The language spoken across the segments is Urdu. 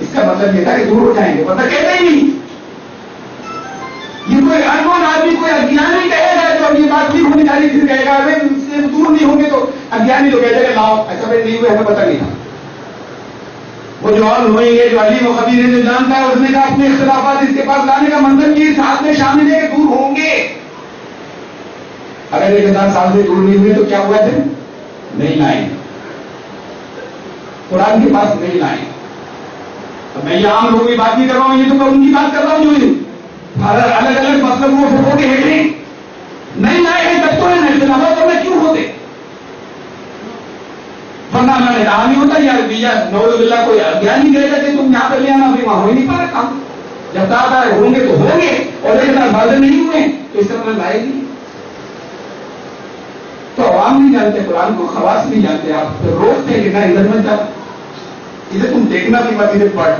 اس کا مطلب یہ تھا کہ دور ہو جائیں گے، ورنہ کہتے ہی نہیں. یہ کوئی انون آدمی کوئی اجنانی کہے گا تو اب یہ بات نہیں ہونے جا رہی، پھر کہے گا ارے اس سے دور نہیں ہوں گے تو اجنانی تو کہتے ہیں لاؤ ایسا بھی نہیں ہوئے، ہمیں پتہ نہیں تھا. وہ جو اور ہوئیں گے جو علیم و خبیر ہے جو جانتا ہے، اس نے کہا اپنے اختلافات اس کے پاس لانے کا مطلب یہ ساتھ میں شامل ہے کہ دور ہوں گے. اگر 1000 سال سے دور نہیں ہوئے تو کیا ہوا تھے؟ نہیں لائیں، قرآن کے پاس نہیں لائیں. اب میں یہ عام لوگوں کی بات نہیں کر رہا ہوں، یہ تو میں ان کی بات کر رہا ہوں جو الگ الگ مطلب وہ کے ہیں نہیں لائے ہیں تب تو ہے اختلافات تو میں کیوں ہوتے؟ ورنہ اللہ نے کہا نہیں ہوتا یار نعوذ باللہ کوئی اجنانی کہے گا کہ تم یہاں پہ لے آنا، ابھی وہاں ہو ہی نہیں پا رہا کام. جب تک ہوں گے تو ہوں گے، اور لیکن الفاظ نہیں ہوئے تو اس طرح لائے گی. تو عوام نہیں جانتے قرآن کو، خواص نہیں جانتے، آپ روکتے ہیں کہ نہ ادھر مت جاؤ، ادھر تم دیکھنا بھی مت، ادھر پڑھ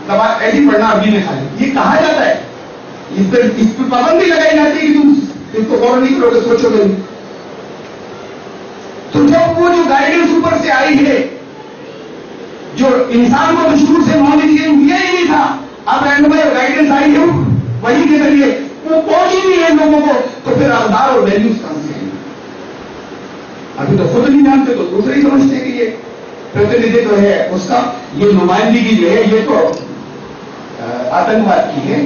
دبا ایسی پڑھنا ابھی نہیں خالی. یہ کہا جاتا ہے، اس پہ پابندی لگائی جاتی ہے کہ تم اس کو غور نہیں کرو گے، سوچو گے. تو جب وہ جو گائیڈنس اوپر سے آئی ہے جو انسان کو شروع سے ماڈیفکیشن دیا ہی نہیں تھا، اب رینڈمائز گائیڈنس آئی ہے وہی کے ذریعے وہ پہنچ ہی نہیں ہے لوگوں کو، تو پھر اقدار اور ویلیوز کہاں سے ہیں؟ ابھی تو خود نہیں جانتے تو دوسرے ہی سمجھتے کہ یہ پرتیندھتو ہے اس کا، یہ نمائندگی جو ہے یہ تو آتنکواد کی ہے.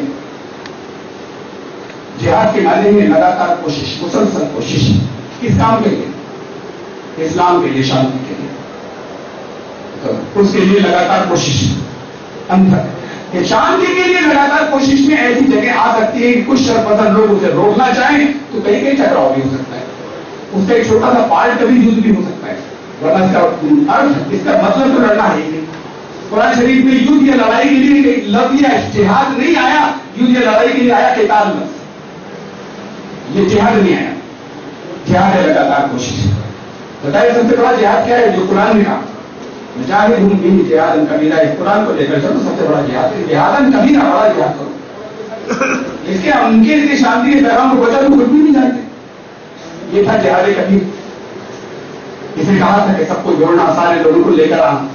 جہاد کے معنی میں لگاتار کوشش، مسلسل کوشش، کس کام کے لیے؟ اسلام کے لیے، شانتی کے لیے. تو اس کے لیے لگاتار کوشش اندر کہ شانتی کے لیے لگاتار کوشش میں ایسی جگہ آ سکتی ہے کہ کچھ شرپسند لوگ اسے روکنا چاہیں تو کہیں کہیں ٹکراؤ بھی ہو سکتا ہے، اس کا ایک چھوٹا سا پارٹ کبھی یوز بھی ہو سکتا ہے. ورنہ اس کا ارتھ، اس کا مطلب تو لڑنا ہے ہی نہیں. قرآن شریف میں یوز یا لڑائی کے لیے لفظ یا جہاد نہیں آیا، یوز یا لڑائی کے لیے آیا قتال لفظ. یہ جہاد نہیں آیا، جہاد ہے لگاتار کوشش. بتائیے سب سے بڑا جہاد کیا ہے جو قرآن نے کہا؟ مجاہدہم بہ جہادا کبیرا. اس قرآن کو لے کر چلو، سب سے بڑا جہاد ہے جہادا کبیرا، بڑا جہاد کرو. اس کے ان کے شانتی کے پیغام کو بچا تو خود بھی نہیں جانتے. یہ تھا جہاد کبیر. اس نے کہا تھا کہ سب کو جوڑنا، سارے لوگوں کو لے کر آنا.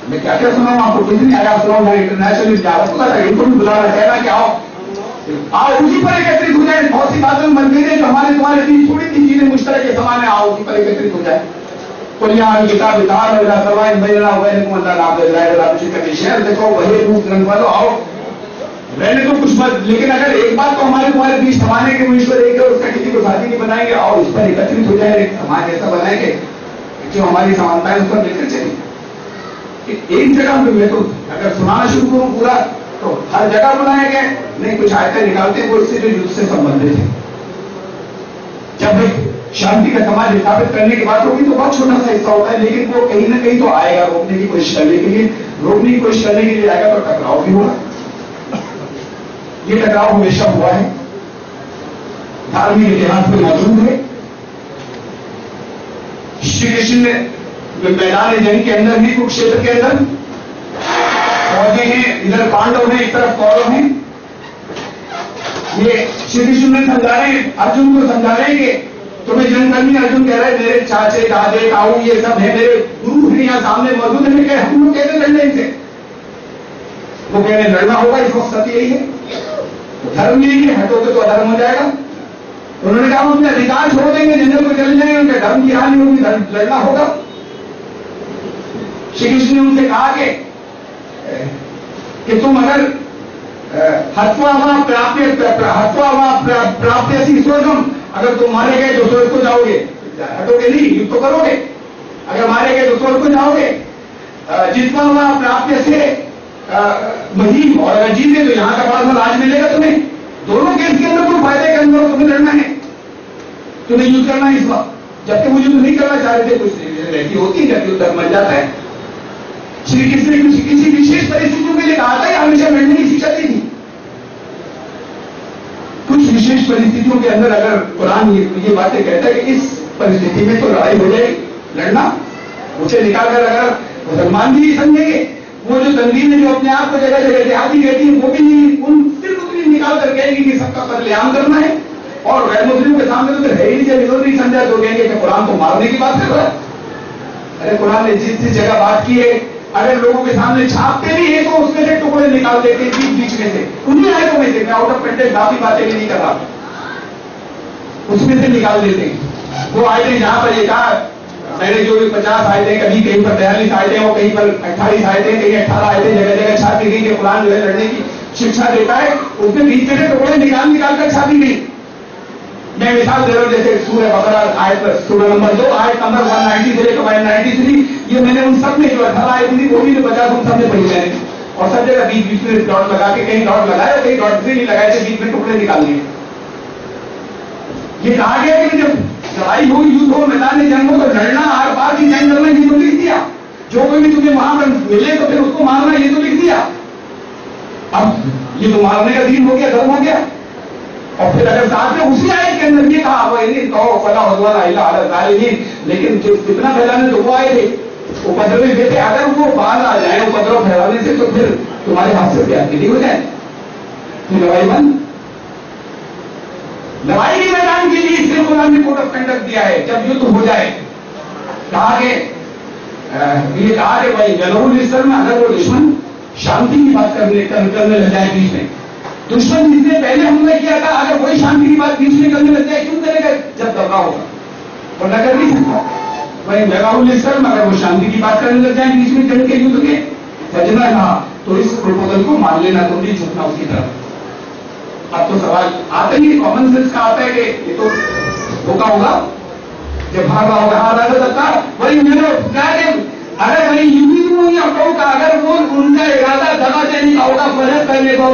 میں کیا کیا سنا ہوں آپ کو، کچھ نہیں آیا سنا ہوں. میں انٹرنیشنل جہاد کو ان کو بھی بلانا کہنا کہ آؤ اسی پر ایکترت ہو جائے. بہت سی باتیں بن گئی ہیں جو ہمارے تمہارے بیچ تھوڑی سی چیزیں مشترک ہے، سامان آؤ اسی پر ایکترت ہو جائے. کتاب شہر دیکھو وہی روپ رنگ والو آؤ رہنے تو کچھ مت، لیکن اگر ایک بات تو ہمارے تمہارے بیچ سمانے کے مشور ایک ہے، اس کا کسی کو ساتھی نہیں بنائیں گے، اور اس پر ایکترت ہو جائے، ایک سماج ایسا بنائیں گے جو ہماری سمانتائیں اس پر مل کر چلیں. ایک جگہ پہ میں تو اگر سنانا شروع کروں پورا تو ہر جگہ بنائے گئے نہیں، کچھ آیتیں نکالتے ہیں وہ اس سے جو یدھ سے سمبندھت ہے. جب شانتی کا سماج ثابت کرنے کی بات ہوگی تو بہت چھوٹا سا حصہ ہوتا ہے، لیکن وہ کہیں نہ کہیں تو آئے گا. روکنے کی کوشش کرنے کے لیے، روکنے کی کوشش کرنے کے لیے آئے گا تو ٹکراؤ بھی ہوگا. یہ ٹکراؤ ہمیشہ ہوا ہے، دھارمک اتہاس میں موجود ہے. شری کرشن نے میدان جنگ کے اندر بھی کروکشیتر کے اندر فوجیں ہیں، ادھر پانڈو ہیں، ایک طرف کورو ہیں. یہ شری کرشن نے سمجھا رہے ہیں، ارجن کو سمجھا رہے ہیں کہ تمہیں جنگ کرنی. ارجن کہہ رہے ہیں میرے چاچے دادے تاؤ یہ سب ہیں، میرے گرو ہیں یہاں سامنے موجود ہیں. کہ ہم لوگ کہتے لڑنے ان سے، وہ کہہ رہے لڑنا ہوگا، اس وقت سچ یہی ہے. دھرم یہی ہے، ہٹو گے تو ادھرم ہو جائے گا. انہوں نے کہا ہم اپنے ادھیکار چھوڑ دیں گے، جنگل کو چل جائیں گے، ان کے دھرم کی ہانی ہوگی، لڑنا ہوگا. شری کرشن نے ان سے کہا کہ تم اگر اگر تم مارے گئے تو سورج کو جاؤ گے، ہٹو گے نہیں، یدھ تو کرو گے. اگر مارے گئے تو سورج کو جاؤ گے. جتنا ہوا پراپیہ سے مہیم، اور اگر جیتے تو یہاں کا بڑا راج ملے گا تمہیں. دونوں کیس کے اندر تم فائدے کے اندر تمہیں لڑنا ہے، تمہیں یوز کرنا ہے اس وقت. جبکہ وہ یوز نہیں کرنا چاہ رہے تھے، کچھ ایسی ہوتی ہے جب یوز مل جاتا ہے. شری کرشن نے کسی وشیش پریستھتیوں کے لیے کہا تھا یا ہمیشہ لڑنے کی سیکھ چلتی تھی؟ کچھ وشیش پریستھتیوں کے اندر اگر قرآن یہ باتیں کہتا ہے کہ اس پریستھتی میں تو لڑائی ہو جائے گی، لڑنا. اسے نکال کر اگر مسلمان بھی نہیں سمجھیں گے، وہ جو تنظیم ہے جو اپنے آپ کو جگہ جگہ دیہاتی کہتی ہے وہ بھی نہیں، ان صرف اتنی نکال کر کہیں گے کہ سب کا قتل عام کرنا ہے. اور غیر مسلموں کے سامنے تو ہے ہی نہیں سمجھا تو کہیں گے کہ قرآن تو مارنے کی بات کر رہا ہے. ارے قرآن نے جس جگہ بات کی ہے اگر لوگوں کے سامنے چھاپتے بھی ہیں تو اس میں سے ٹکڑے نکال دیتے ہیں بیچ میں سے، انہیں آیتوں میں سے، میں آؤٹ آف کنٹیکسٹ باقی باتیں بھی نہیں کر رہا، اس میں سے نکال دیتے ہیں وہ آیتیں جہاں پر یہ کہا میں نے جو 50 آیتیں، کبھی کہیں پر 42 آیتیں اور کہیں پر 28 آیتیں، کہیں 18 آیتیں جگہ جگہ چھاپی گئی کہ قرآن جو ہے لڑنے کی شکشا دیتا ہے، اس میں بیچ میں سے ٹکڑے نکال کر چھاپی گئی. میں مثال دے رہا ہوں، جیسے سورہ بقرہ آیت سورہ نمبر 2 آیت نمبر 190 سے لے کر 193، یہ میں نے ان سب میں جو 18 آیت تھی وہ بھی جو 50 ان سب میں پڑھی میں نے، اور سب جگہ بیچ میں ڈاٹ لگا کے، کہیں ڈاٹ لگایا کہیں ڈاٹ سے نہیں لگائے تھے، بیچ میں ٹکڑے نکال دیے. یہ کہا گیا کہ جب لڑائی ہو، یوز ہو، میدان جنگ ہو تو لڑنا، آر پار کی جنگ کرنا، یہ تو لکھ دیا. جو کوئی بھی تمہیں وہاں پر ملے تو پھر اس کو مارنا، یہ تو لکھ دیا. اب یہ تو مارنے کا دین ہو گیا، دھرم ہو گیا. اور پھر اگر ساتھ میں اسی آیت کے اندر یہ کہا لیکن کتنا پھیلانے تو وہ آئے تھے اپدرو دیتے، اگر وہ باز آ جائیں اپدرو پھیلانے سے تو پھر تمہارے ہاتھ سے پیار نہیں ہو جائے، پھر لڑائی بند. لڑائی کے میدان کے لیے اس لیے قرآن نے کوڈ آف کنڈکٹ دیا ہے. جب یدھ ہو جائے کہا کہ یہ کہا کہ بھائی جنرل اس میں اگر وہ دشمن شانتی کی بات کرنے لگ جائے بیچ میں، دشمن جس نے پہلے حملہ کیا تھا اگر وہی شانتی کی بات بیچ میں کرنے لگ جائے کیوں کرے گا جب دبا ہوگا، ورنہ کر نہیں سکتا. بھائی جنرل اگر وہ شانتی کی بات کرنے لگ جائیں بیچ میں جنگ کے یدھ کے سجنا کہا تو اس پروپوزل کو مان لینا، تو نہیں جھکنا اس کی طرف. اب تو سوال آتا ہی کامن سینس کا آتا ہے کہ یہ تو دھوکا ہوگا، جب بھاگا ہوگا ہار سکتا وہی میرے اگر وہی اگر وہ ان کا ارادہ دبا دینے کا ہوگا فرض کرنے کا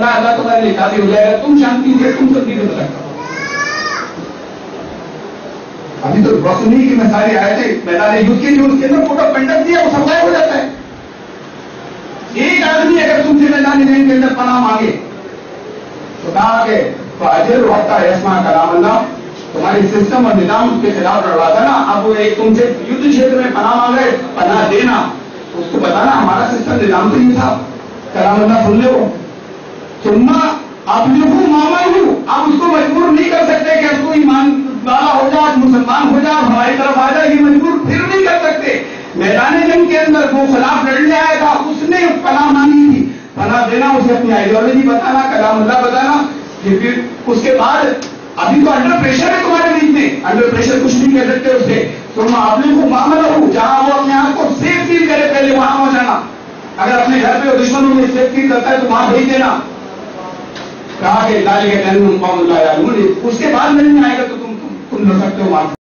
اللہ تمہارے لیے کافی ہو جائے گا. تم شانتی سے تم سب چیزیں بتا. ابھی تو روشنی کی میں ساری آئے تھے میدان یدھ کے جو اس کے اندر کوڈ آف کنڈکٹ دیا وہ سب غائب ہو جاتا ہے. ایک آدمی اگر تم سے میدان جنگ کے اندر پناہ مانگے تو کہا کہ فاجر ہوتا ہے اسما کلام اللہ، تمہاری سسٹم اور نظام اس کے خلاف لڑوا تھا نا. اب وہ ایک تم سے یدھ چھیتر میں پناہ مانگے، پناہ دینا، اس کو بتانا ہمارا سسٹم نظام تو یہ تھا، کلام اللہ سن لے. وہ تم اب لکھوں معامل ہوں، آپ اس کو مجبور نہیں کر سکتے کہ اس کو ایمان والا ہو جائے، مسلمان ہو جائے، ہماری طرف آ جائے، یہ مجبور پھر نہیں کر سکتے. میدان جنگ کے اندر وہ خلاف لڑنے آیا تھا، اس نے پناہ مانگی تھی، پناہ دینا اسے اپنی آئیڈیالوجی بتانا، کلام اللہ بتانا. پھر اس کے بعد ابھی تو انڈر پریشر ہے تمہارے بیچ میں، انڈر پریشر کچھ نہیں کہہ سکتے اس سے. تم آپ کو معاملہ ہو جہاں وہ اپنے آپ کو سیف فیل کرے پہلے وہاں ہو جانا. اگر اپنے گھر پہ دشمنوں میں سیف فیل کرتا ہے تو وہاں بھیج دینا. کہا کہ اس کے بعد نہیں آئے گا تو تم لڑ سکتے ہو وہاں.